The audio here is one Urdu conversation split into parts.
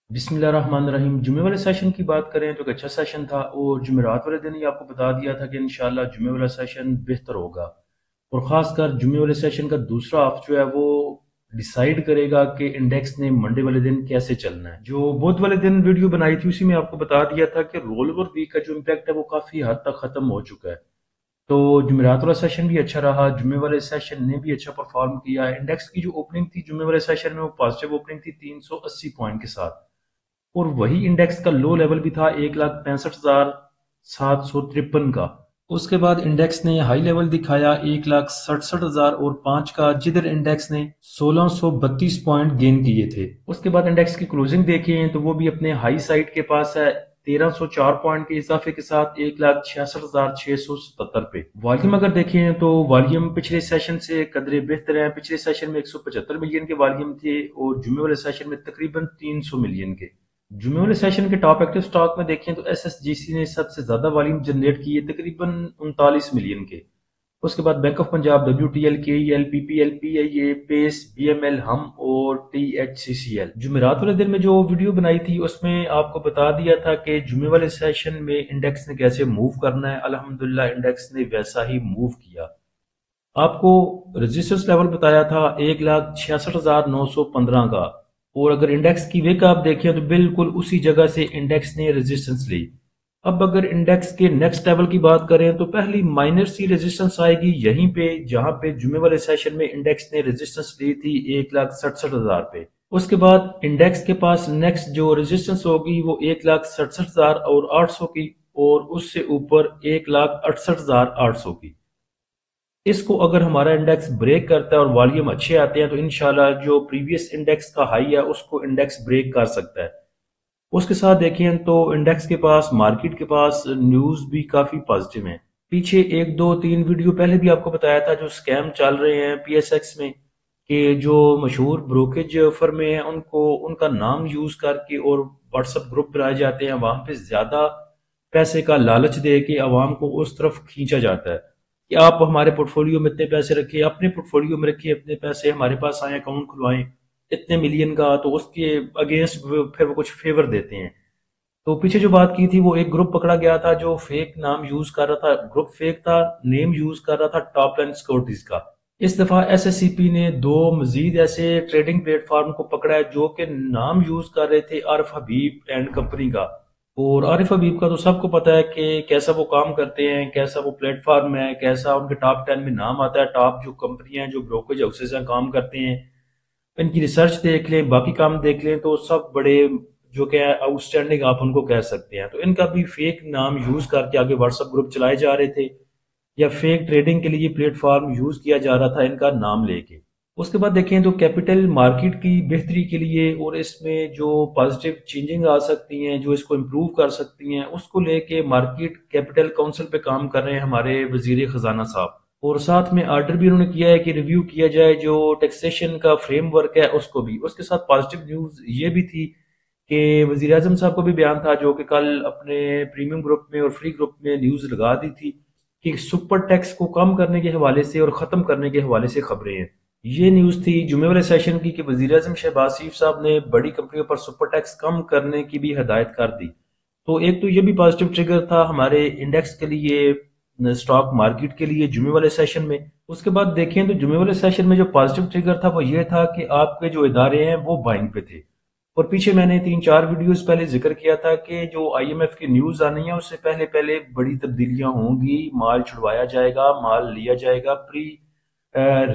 بسم اللہ الرحمن الرحیم۔ جمعے والے سیشن کی بات کریں تو ایک اچھا سیشن تھا، اور جمعرات والے دن ہی آپ کو بتا دیا تھا کہ انشاءاللہ جمعے والا سیشن بہتر ہوگا، اور خاص کر جمعے والے سیشن کا دوسرا ہاف جو ہے وہ ڈیسائیڈ کرے گا کہ انڈیکس نے منڈے والے دن کیسے چلنا ہے۔ جو بدھ والے دن ویڈیو بنائی تھی اسی میں آپ کو بتا دیا تھا کہ رول اوور ویک کا جو امپیکٹ ہے وہ کافی حد تک ختم ہو چکا ہے۔ تو جمعرات والا سیشن بھی اچھا رہا، جمعے والے سیشن نے بھی اچھا پرفارم کیا۔ انڈیکس کی جو اوپننگ تھی جمعے والے سیشن میں وہ پازیٹیو اوپننگ تھی 380 پوائنٹ کے ساتھ، اور وہی انڈیکس کا لو لیول بھی تھا 1,65,753 کا۔ اس کے بعد انڈیکس نے ہائی لیول دکھایا 1,67,005 کا، جدھر انڈیکس نے 1,632 پوائنٹ گین کیے تھے۔ اس کے بعد انڈیکس کی کلوزنگ دیکھیں تو وہ بھی اپنے ہائی سائٹ کے پاس ہے 1,304 پوائنٹ کے اضافے کے ساتھ 1,66,677 پہ۔ والیوم اگر دیکھیں تو والیوم پچھلے سیشن سے قدرے بہتر ہیں۔ پچھلے سیشن میں 175 ملین کے والیوم تھے، اور جمعے والے سیشن میں تقریباً 300 ملین کے۔ جمعے والے سیشن کے ٹاپ ایکٹیو سٹاک میں دیکھیں تو ایس ایس جی سی نے سب سے زیادہ والیوم جنریٹ کی ہے، تقریباً 39 ملین کے۔ اس کے بعد bank of Punjab, W T L, K E L, P P L, P I A, Pace, B M L, Hum اور T H C C L. جمعرات والے دن میں جو ویڈیو بنائی تھی اس میں آپ کو بتا دیا تھا کہ جمعے والے سیشن میں انڈیکس نے کیسے موو کرنا ہے۔ الحمدللہ انڈیکس نے ویسا ہی موو کیا۔ آپ کو رزسٹنس لیول بتایا تھا 1,66,915 کا، اور اگر انڈیکس کی ویک آپ دیکھیں تو بالکل اسی جگہ سے انڈیکس نے ریزسٹنس لی۔ اب اگر انڈیکس کے نیکسٹ لیول کی بات کریں تو پہلی مائنر سی ریزسٹنس آئے گی یہیں پہ، جہاں پہ جمعے والے سیشن میں انڈیکس نے ریزسٹنس لی تھی 1,67,000 پہ۔ اس کے بعد انڈیکس کے پاس نیکسٹ جو ریزسٹنس ہوگی وہ 1,67,800 کی، اور اس سے اوپر 1,68,800 کی۔ اس کو اگر ہمارا انڈیکس بریک کرتا ہے اور والیوم اچھے آتے ہیں تو انشاءاللہ جو پریویس انڈیکس کا ہائی ہے اس کو انڈیکس بریک کر سکتا ہے۔ اس کے ساتھ دیکھیں تو انڈیکس کے پاس، مارکیٹ کے پاس نیوز بھی کافی پازیٹیو ہیں۔ پیچھے ایک دو تین ویڈیو پہلے بھی آپ کو بتایا تھا جو سکیم چل رہے ہیں پی ایس ایکس میں، کہ جو مشہور بروکریج فرمیں ہیں ان کا نام یوز کر کے اور واٹس ایپ گروپ بنائے جاتے ہیں، وہاں پہ زیادہ پیسے کا لالچ دے کے عوام کو اس طرف کھینچا جاتا ہے کہ آپ ہمارے پورٹ فولیو میں اتنے پیسے رکھیں، اپنے پورٹ فولیو میں رکھیں اپنے پیسے، ہمارے پاس آئیں اکاؤنٹ کھلوائیں اتنے ملین کا، تو اس کے اگینسٹ پھر وہ کچھ فیور دیتے ہیں۔ تو پیچھے جو بات کی تھی وہ ایک گروپ پکڑا گیا تھا جو فیک نام یوز کر رہا تھا، گروپ فیک تھا، نیم یوز کر رہا تھا ٹاپ لائن سیکورٹیز کا۔ اس دفعہ ایس ایس سی پی نے دو مزید ایسے ٹریڈنگ پلیٹ فارم کو پکڑا ہے جو کہ نام یوز کر رہے تھے عارف حبیب اینڈ کمپنی کا، اور عارف حبیب کا تو سب کو پتا ہے کہ کیسا وہ کام کرتے ہیں، کیسا وہ پلیٹ فارم ہے، کیسا ان کے ٹاپ 10 میں نام آتا ہے، ٹاپ جو کمپنیاں جو بروکریج ہاؤسز ہیں کام کرتے ہیں، ان کی ریسرچ دیکھ لیں، باقی کام دیکھ لیں تو سب بڑے جو کہ آؤٹ اسٹینڈنگ آپ ان کو کہہ سکتے ہیں۔ تو ان کا بھی فیک نام یوز کر کے آگے واٹس ایپ گروپ چلائے جا رہے تھے، یا فیک ٹریڈنگ کے لیے پلیٹ فارم یوز کیا جا رہا تھا ان کا نام لے کے۔ اس کے بعد دیکھیں تو کیپٹل مارکیٹ کی بہتری کے لیے اور اس میں جو پازیٹیو چینجنگ آ سکتی ہیں جو اس کو امپروو کر سکتی ہیں، اس کو لے کے مارکیٹ کیپٹل کونسل پہ کام کر رہے ہیں ہمارے وزیر خزانہ صاحب، اور ساتھ میں آرڈر بھی انہوں نے کیا ہے کہ ریویو کیا جائے جو ٹیکسیشن کا فریم ورک ہے اس کو بھی۔ اس کے ساتھ پازیٹیو نیوز یہ بھی تھی کہ وزیر اعظم صاحب کو بھی بیان تھا جو کہ کل اپنے پریمیم گروپ میں اور فری گروپ میں نیوز لگا دی تھی، کہ سپر ٹیکس کو کم کرنے کے حوالے سے اور ختم کرنے کے حوالے سے خبریں ہیں۔ یہ نیوز تھی جمعے والے سیشن کی کہ وزیر اعظم شہباز شریف صاحب نے بڑی کمپنیوں پر سپر ٹیکس کم کرنے کی بھی ہدایت کر دی۔ تو ایک تو یہ بھی پازیٹیو ٹریگر تھا ہمارے انڈیکس کے لیے، سٹاک مارکیٹ کے لیے جمعے والے سیشن میں۔ اس کے بعد دیکھیں تو جمعے والے سیشن میں جو پازیٹیو ٹریگر تھا وہ یہ تھا کہ آپ کے جو ادارے ہیں وہ بائنگ پہ تھے، اور پیچھے میں نے 3-4 ویڈیوز پہلے ذکر کیا تھا کہ جو آئی ایم ایف کی نیوز آنی ہے اس سے پہلے پہلے بڑی تبدیلیاں ہوں گی، مال چھڑوایا جائے گا، مال لیا جائے گا، پری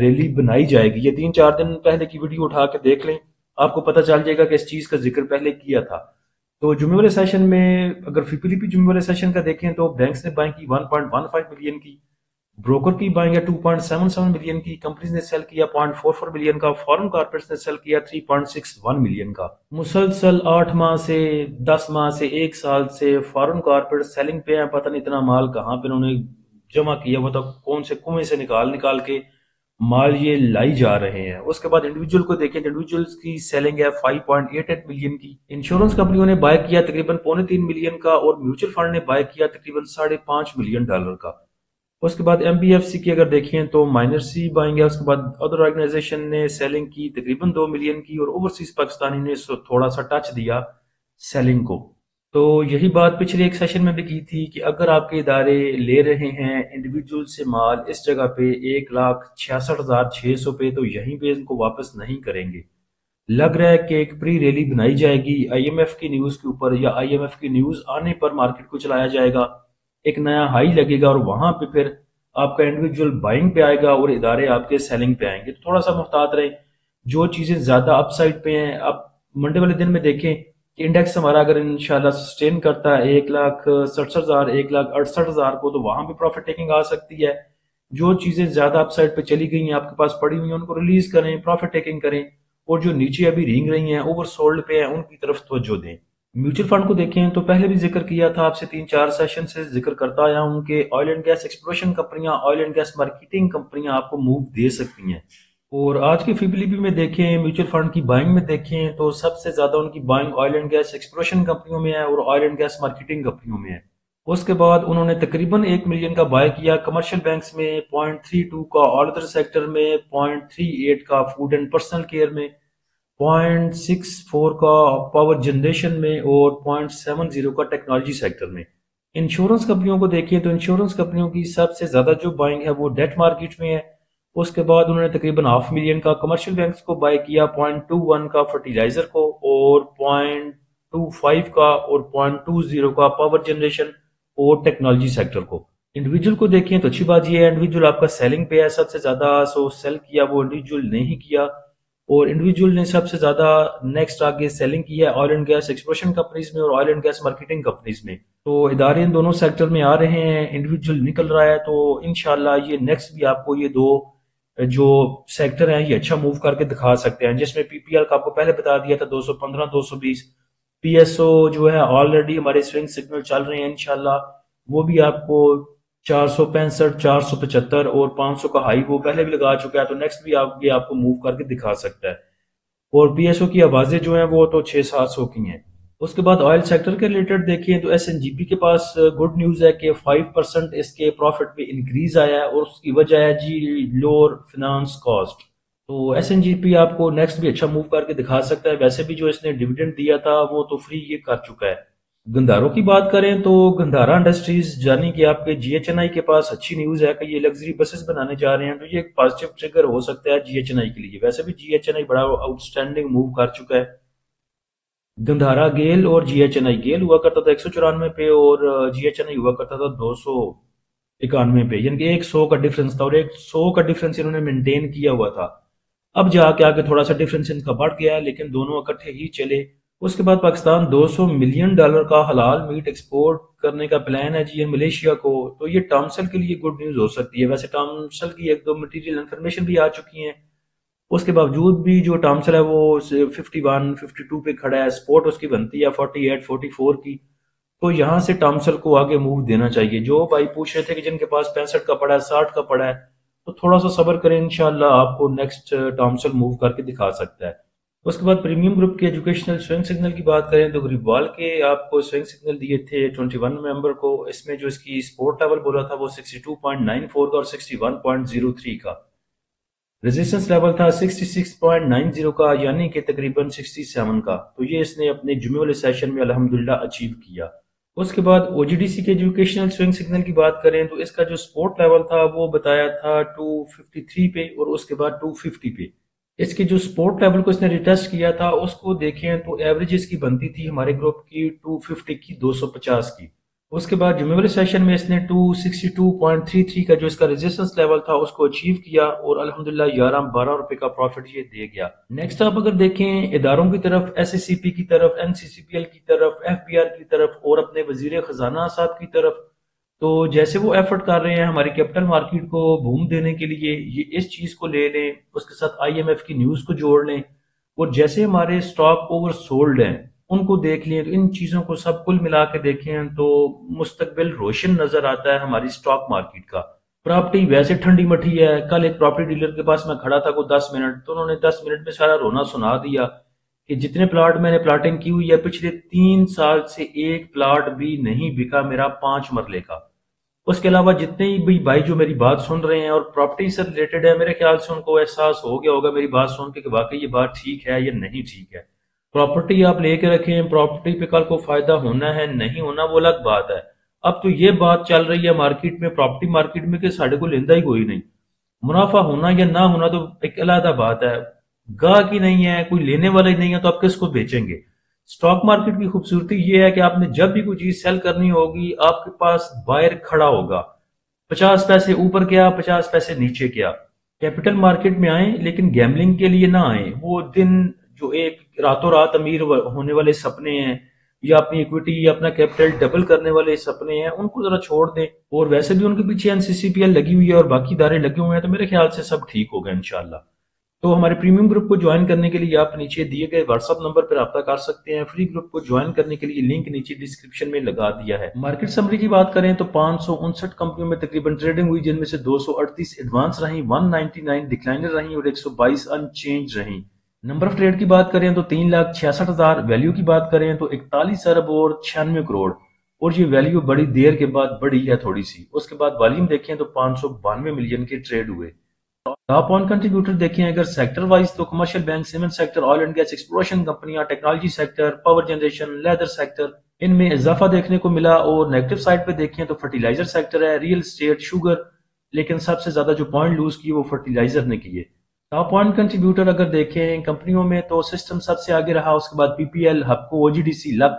ریلی بنائی جائے گی۔ یہ 3-4 دن پہلے کی ویڈیو اٹھا کے دیکھ لیں، آپ کو پتہ چل جائے گا کہ اس چیز کا ذکر پہلے کیا تھا۔ تو جمعے والے سیشن میں اگر فی جمعے والے سیشن کا دیکھیں تو بینکس نے بائنگ کی 1.15 ملین کی، بروکر کی بائنگ ہے 2.77 ملین کی، کمپنیز نے سیل کیا 0.44 ملین کا، فارن کارپوریٹس نے سیل کیا 3.61 ملین کا۔ مسلسل 8 ماہ سے 10 ماہ سے 1 سال سے فارن کارپوریٹ سیلنگ پہ ہیں، پتہ نہیں اتنا مال کہاں پہ انہوں نے جمع کیا ہوا تھا، کون سے کنویں سے نکال کے مال یہ لائی جا رہے ہیں۔ اس کے بعد انڈیویجول کو دیکھیں، انڈیویجولز کی سیلنگ ہے 5.88 ملین کی، انشورنس کمپنیوں نے بائی کیا تقریباً 3.25 ملین کا، اور میوچل فنڈ نے بائی کیا تقریباً $5.5 ملین کا۔ اس کے بعد ایم بی ایف سی کی اگر دیکھیں تو مائنر سی بائنگ ہے، اس کے بعد ادر آرگنائزیشن نے سیلنگ کی تقریباً 2 ملین کی، اور اوورسیز پاکستانی نے تھوڑا سا ٹچ دیا سیلنگ کو۔ تو یہی بات پچھلے ایک سیشن میں بھی کی تھی کہ اگر آپ کے ادارے لے رہے ہیں انڈیویجول سے مال اس جگہ پہ 1,66,600 پہ، تو یہیں پہ ان کو واپس نہیں کریں گے۔ لگ رہا ہے کہ ایک پری ریلی بنائی جائے گی آئی ایم ایف کی نیوز کے اوپر، یا آئی ایم ایف کی نیوز آنے پر مارکیٹ کو چلایا جائے گا، ایک نیا ہائی لگے گا اور وہاں پہ پھر آپ کا انڈیویجول بائنگ پہ آئے گا اور ادارے آپ کے سیلنگ پہ آئیں گے۔ تو تھوڑا سا محتاط رہیں، جو چیزیں زیادہ اپ سائڈ پہ ہیں، آپ منڈے والے دن میں دیکھیں کہ انڈیکس ہمارا اگر انشاءاللہ سسٹین کرتا ہے 1,67,000 1,68,000 کو، تو وہاں پہ پروفٹ ٹیکنگ آ سکتی ہے۔ جو چیزیں زیادہ اپ سائڈ پہ چلی گئی ہیں آپ کے پاس پڑی ہوئی ہیں، ان کو ریلیز کریں، پروفٹ ٹیکنگ کریں، اور جو نیچے ابھی رینگ رہی ہیں اوور سولڈ پہ ہیں ان کی طرف توجہ دیں۔ میوچل فنڈ کو دیکھیں تو پہلے بھی ذکر کیا تھا، آپ سے 3-4 سیشن سے ذکر کرتا آیا ہوں کہ آئل اینڈ گیس ایکسپلوریشن کمپنیاں، آئل اینڈ گیس مارکیٹنگ کمپنیاں آپ کو موو دے سکتی ہیں۔ اور آج کی فیبلی میں دیکھیں، میوچل فنڈ کی بائنگ میں دیکھیں تو سب سے زیادہ ان کی buying oil and gas exploration کمپنیوں میں ہے اور آئل اینڈ گیس مارکیٹنگ کمپنیوں میں ہے۔ اس کے بعد انہوں نے تقریباً 1 ملین کا بائی کیا کمرشل بینکس میں، 0.32 کا آل ادر سیکٹر میں، 0.38 کا فوڈ اینڈ پرسنل کیئر میں، 0.64 کا پاور جنریشن میں، اور 0.70 کا ٹیکنالوجی سیکٹر میں۔ انشورنس کمپنیوں کو دیکھیں تو انشورنس کمپنیوں کی سب سے زیادہ جو بائنگ ہے وہ ڈیٹ مارکیٹ میں ہے۔ اس کے بعد انہوں نے تقریباً 500,000 کا کمرشل بینکس کو بائی کیا، 0.21 کا فرٹیلائزر کو، اور 0.25 کا اور 0.20 کا پاور جنریشن اور ٹیکنالوجی سیکٹر کو۔ انڈیویجول کو دیکھیں تو اچھی بات یہ ہے، انڈیویجول آپ کا سیلنگ پہ ہے، سب سے زیادہ سو سیل کیا وہ انڈیویجول نے ہی کیا، اور انڈیویجول نے سب سے زیادہ نیکسٹ آگے سیلنگ کی ہے oil and gas exploration companies میں اور oil and gas marketing companies میں۔ تو ادارے ان دونوں سیکٹر میں آ رہے ہیں، انڈیویجول نکل رہا ہے، تو انشاءاللہ یہ نیکسٹ بھی آپ کو یہ دو جو سیکٹر ہیں یہ اچھا موو کر کے دکھا سکتے ہیں، جس میں پی پی ایل کا آپ کو پہلے بتا دیا تھا 215 220، پی ایس او جو ہے آلریڈی ہمارے سوئنگ سگنل چل رہے ہیں انشاءاللہ، وہ بھی آپ کو 465 475 اور 500 کا ہائی وہ پہلے بھی لگا چکا ہے، تو نیکسٹ بھی آپ کو موو کر کے دکھا سکتا ہے۔ اور پی ایس او کی آوازیں جو ہیں وہ تو 600-700 کی ہیں۔ اس کے بعد آئل سیکٹر کے ریلیٹڈ دیکھیں تو ایس این جی پی کے پاس گڈ نیوز ہے کہ 5% اس کے پروفٹ میں انکریز آیا ہے، اور اس کی وجہ ہے جی لوور فنانس کاسٹ۔ تو ایس این جی پی آپ کو نیکسٹ بھی اچھا موو کر کے دکھا سکتا ہے، ویسے بھی جو اس نے ڈیویڈنڈ دیا تھا وہ تو فری یہ کر چکا ہے۔ گندھاروں کی بات کریں تو گندھارا انڈسٹریز یعنی کہ آپ کے جی ایچ این آئی کے پاس اچھی نیوز ہے کہ یہ لگژری بسز بنانے جا رہے ہیں، تو یہ ایک پازیٹیو ٹریگر ہو سکتا ہے جی ایچ این آئی کے لیے۔ ویسے بھی جی ایچ این آئی بڑا آؤٹ اسٹینڈنگ موو کر چکا ہے۔ گندھارا گیل اور جی ایچ این آئی، گیل ہوا کرتا تھا 194 پہ اور جی ایچ این آئی ہوا کرتا تھا 291 پہ، یعنی کہ 100 کا ڈیفرنس تھا، اور 100 کا ڈیفرنس انہوں نے مینٹین کیا ہوا تھا۔ اب جا کے آگے تھوڑا سا ڈیفرنس ان کا بڑھ گیا ہے، لیکن دونوں اکٹھے ہی چلے۔ اس کے بعد پاکستان $200 ملین کا حلال میٹ ایکسپورٹ کرنے کا پلان ہے جی ملیشیا کو، تو یہ ٹامسل کے لیے گڈ نیوز ہو سکتی ہے۔ ویسے ٹامسل کی 1-2 مٹیریل انفارمیشن بھی آ چکی ہیں، اس کے باوجود بھی جو ٹامسل ہے وہ 51-52 پہ کھڑا ہے، سپورٹ اس کی بنتی ہے 48-44 کی، تو یہاں سے ٹامسل کو آگے موو دینا چاہیے۔ جو بھائی پوچھ رہے تھے کہ جن کے پاس 65 کا پڑا ہے 60 کا پڑا ہے، تو تھوڑا سا صبر کریں، انشاءاللہ آپ کو نیکسٹ ٹامسل موو کر کے دکھا سکتا ہے۔ اس کے بعد پریمیم گروپ کے ایجوکیشنل سوئنگ سگنل کی بات کریں تو گریبوال کے آپ کو سوئنگ سگنل دیے تھے 21 نومبر کو، اس میں جو اس کی سپورٹ لیول بولا تھا وہ 62.94 کا اور 61.03 کا، ریزسٹنس لیول تھا 66.90 کا، یعنی کہ تقریباً 67 کا، تو یہ اس نے اپنے جمعے والے سیشن میں الحمدللہ اچیو کیا۔ اس کے بعد او جی ڈی سی کے ایجوکیشنل سوئنگ سگنل کی بات کریں تو اس کا جو سپورٹ لیول تھا وہ بتایا تھا 253 پہ اور اس کے بعد 250 پہ۔ اس کی جو سپورٹ لیول کو اس نے ریٹیسٹ کیا تھا اس کو دیکھیں تو ایوریج اس کی بنتی تھی ہمارے گروپ کی 250 کی 250 کی۔ اس کے بعد جمعے والے سیشن میں اس نے 262.33 کا جو اس کا ریزسٹنس لیول تھا اس کو اچیو کیا اور الحمدللہ 11-12 روپے کا پروفٹ یہ دے گیا۔ نیکسٹ آپ اگر دیکھیں اداروں کی طرف، ایس ایس سی پی کی طرف، این سی سی پی ایل کی طرف، ایف بی آر کی طرف اور اپنے وزیر خزانہ صاحب کی طرف، تو جیسے وہ ایفرٹ کر رہے ہیں ہماری کیپٹل مارکیٹ کو بوم دینے کے لیے، یہ اس چیز کو لے لیں، اس کے ساتھ آئی ایم ایف کی نیوز کو جوڑ لیں، اور جیسے ہمارے سٹاک اوور سولڈ ہیں ان کو دیکھ لیں، تو ان چیزوں کو سب کل ملا کے دیکھیں تو مستقبل روشن نظر آتا ہے ہماری سٹاک مارکیٹ کا۔ پراپرٹی ویسے ٹھنڈی مٹھی ہے، کل ایک پراپرٹی ڈیلر کے پاس میں کھڑا تھا کو 10 منٹ، تو انہوں نے 10 منٹ میں سارا رونا سنا دیا کہ جتنے پلاٹ میں نے پلاٹنگ کی ہوئی ہے پچھلے 3 سال سے ایک پلاٹ بھی نہیں بکا میرا 5 مرلے کا۔ اس کے علاوہ جتنے بھی بھائی جو میری بات سن رہے ہیں اور پراپرٹی سے ریلیٹڈ ہے، میرے خیال سے ان کو احساس ہو گیا ہوگا میری بات سن کے کہ واقعی یہ بات ٹھیک ہے یا نہیں ٹھیک ہے۔ پراپرٹی آپ لے کے رکھیں، پراپرٹی پہ کل کو فائدہ ہونا ہے نہیں ہونا وہ الگ بات ہے۔ اب تو یہ بات چل رہی ہے مارکیٹ میں، پراپرٹی مارکیٹ میں، کہ ساڑھے کو لیندہ ہی کوئی نہیں۔ منافع ہونا یا نہ ہونا تو ایک علیحدہ بات ہے، گاہک ہی نہیں ہے، کوئی لینے والا ہی نہیں ہے، تو آپ کس کو بیچیں گے؟ سٹاک مارکیٹ کی خوبصورتی یہ ہے کہ آپ نے جب بھی کوئی چیز سیل کرنی ہوگی آپ کے پاس بائر کھڑا ہوگا، 50 پیسے اوپر کیا، 50 پیسے نیچے کیا۔ کیپٹل مارکیٹ میں آئیں لیکن گیملنگ کے لیے نہ آئیں، وہ دن جو ایک راتوں رات امیر ہونے والے سپنے ہیں، یا اپنی ایکویٹی یا اپنا کیپٹل ڈبل کرنے والے سپنے ہیں، ان کو ذرا چھوڑ دیں۔ اور ویسے بھی ان کے پیچھے این سی سی پی ایل لگی ہوئی ہے اور باقی ادارے لگے ہوئے ہیں، تو میرے خیال سے سب ٹھیک ہوگا انشاءاللہ۔ تو ہمارے پریمیم گروپ کو جوائن کرنے کے لیے آپ نیچے دیے گئے واٹس ایپ نمبر پر رابطہ کر سکتے ہیں۔ فری گروپ کو جوائن کرنے کے لیے لنک نیچے ڈسکرپشن میں لگا دیا ہے۔ مارکیٹ سمری کی بات کریں تو 559 کمپنیوں میں تقریباً ٹریڈنگ ہوئی، جن میں سے 238 ایڈوانس رہیں، 199 ڈکلائنر رہیں اور 122 ان چینج رہیں۔ نمبر آف ٹریڈ کی بات کریں تو 3,66,000، ویلیو کی بات کریں تو 41 ارب اور 96 کروڑ، اور یہ ویلیو بڑی دیر کے بعد بڑی ہے تھوڑی سی۔ اس کے بعد والیوم دیکھیں تو 592 ملین کے ٹریڈ ہوئے۔ ٹاپ آن کنٹریبیوٹر دیکھیں اگر سیکٹر وائز تو commercial bank, cement sector, oil and gas exploration کمپنیاں، technology sector, power generation, leather sector, ان میں اضافہ دیکھنے کو ملا۔ اور نیگیٹو سائڈ پہ دیکھیں تو فرٹیلائزر سیکٹر ہے، ریل اسٹیٹ، شوگر، لیکن سب سے زیادہ جو پوائنٹ لوز کیے وہ فرٹیلائزر نے کیے۔ ٹاپ پوائنٹ کنٹریبیوٹر اگر دیکھیں کمپنیوں میں تو سسٹم سب سے آگے رہا، اس کے بعد پی پی ایل، ہپکو، او جی ڈی سی، لک،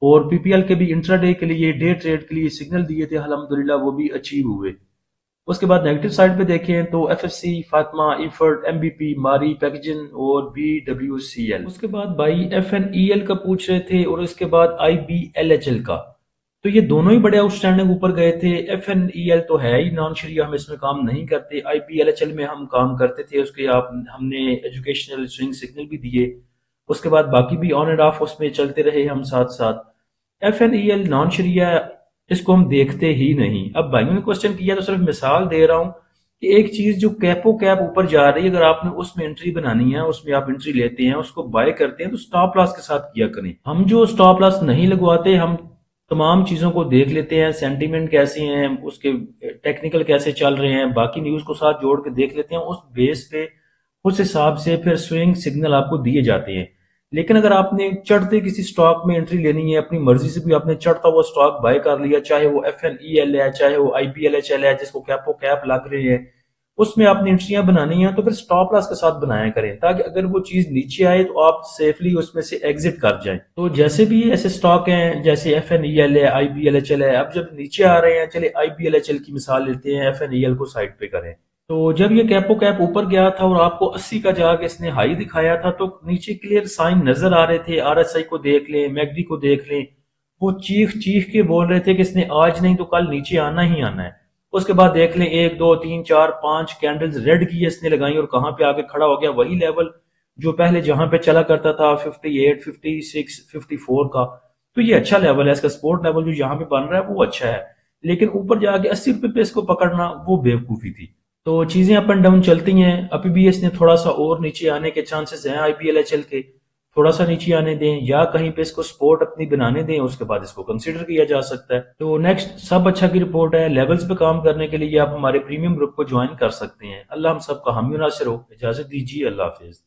اور پی پی ایل کے بھی انٹرا ڈے کے لیے، ڈے ٹریڈ کے لیے سگنل دیے تھے، الحمدللہ وہ بھی اچیو ہوئے۔ اس کے بعد نیگیٹو سائڈ پہ دیکھیں تو F F C, Fatima, Efert, M B P, Mari packaging اور بی ڈبلیو سی ایل۔ اس کے بعد بھائی ایف این ای ایل کا پوچھ رہے تھے، اور اس کے بعد آئی بی ایل ایچ ایل کا، تو یہ دونوں ہی بڑے آؤٹ اسٹینڈنگ اوپر گئے تھے۔ ایف این ای ایل تو ہے ہی نان شریعہ، ہم اس میں کام نہیں کرتے۔ آئی بی ایل ایچ ایل میں ہم کام کرتے تھے، اس کے ہم نے ایجوکیشنل سوئنگ سگنل بھی دیے، اس کے بعد باقی بھی آن اینڈ آف اس میں چلتے رہے ہم ساتھ ساتھ۔ F N E L non شریعہ، اس کو ہم دیکھتے ہی نہیں۔ اب بھائیوں نے کوسچن کیا تو صرف مثال دے رہا ہوں کہ ایک چیز جو کیپو کیپ اوپر جا رہی ہے، اگر آپ نے اس میں انٹری بنانی ہے، اس میں آپ انٹری لیتے ہیں، اس کو بائی کرتے ہیں، تو سٹاپ لاس کے ساتھ کیا کریں۔ ہم جو سٹاپ لاس نہیں لگواتے، ہم تمام چیزوں کو دیکھ لیتے ہیں، سینٹیمنٹ کیسے ہیں، اس کے ٹیکنیکل کیسے چل رہے ہیں، باقی نیوز کو ساتھ جوڑ کے دیکھ لیتے ہیں، اس بیس پہ اس حساب سے پھر سوئنگ سگنل آپ کو دیے جاتے ہیں۔ لیکن اگر آپ نے چڑھتے کسی سٹاک میں انٹری لینی ہے، اپنی مرضی سے بھی آپ نے چڑھتا ہوا سٹاک بائی کر لیا، چاہے وہ ایف این ای ایل ہے، چاہے وہ آئی بی ایل ایچ ایل ہے، جس کو کیپو کیپ لگ رہے ہیں، اس میں آپ نے انٹریاں بنانی ہیں، تو پھر سٹاپ لاس کے ساتھ بنایا کریں، تاکہ اگر وہ چیز نیچے آئے تو آپ سیفلی اس میں سے ایگزٹ کر جائیں۔ تو جیسے بھی ایسے سٹاک ہیں جیسے ایف این ای ایل ہے، آئی بی ایل ایچ ایل ہے، اب جب نیچے آ رہے ہیں، چلے آئی بی ایل ایچ ایل کی مثال لیتے ہیں، ایف این ای ایل کو سائڈ پہ کریں۔ تو جب یہ کیپو کیپ اوپر گیا تھا اور آپ کو 80 کا جا کے اس نے ہائی دکھایا تھا، تو نیچے کلیئر سائن نظر آ رہے تھے، آر ایس آئی کو دیکھ لیں، میگڈی کو دیکھ لیں، وہ چیخ چیخ کے بول رہے تھے کہ اس نے آج نہیں تو کل نیچے آنا ہی آنا ہے۔ اس کے بعد دیکھ لیں 1 2 3 4 5 کینڈلز ریڈ کی اس نے لگائی، اور کہاں پہ آگے کھڑا ہو گیا، وہی لیول جو پہلے جہاں پہ چلا کرتا تھا 58 56 54 کا۔ تو یہ اچھا لیول ہے، اس کا سپورٹ لیول جو یہاں پہ بن رہا ہے وہ اچھا ہے، لیکن اوپر جا کے 80 روپے پہ اس کو پکڑنا وہ بیوقوفی تھی۔ تو چیزیں اپ اینڈ ڈاؤن چلتی ہیں، ابھی بھی اس نے تھوڑا سا اور نیچے آنے کے چانسز ہیں، آئی پی ایل ایچ ایل کے تھوڑا سا نیچے آنے دیں، یا کہیں پہ اس کو سپورٹ اپنی بنانے دیں، اس کے بعد اس کو کنسیڈر کیا جا سکتا ہے۔ تو نیکسٹ سب اچھا کی رپورٹ ہے، لیولز پہ کام کرنے کے لیے آپ ہمارے پریمیم گروپ کو جوائن کر سکتے ہیں۔ اللہ ہم سب کا حامی و ناصر ہو، اجازت دیجیے، اللہ حافظ۔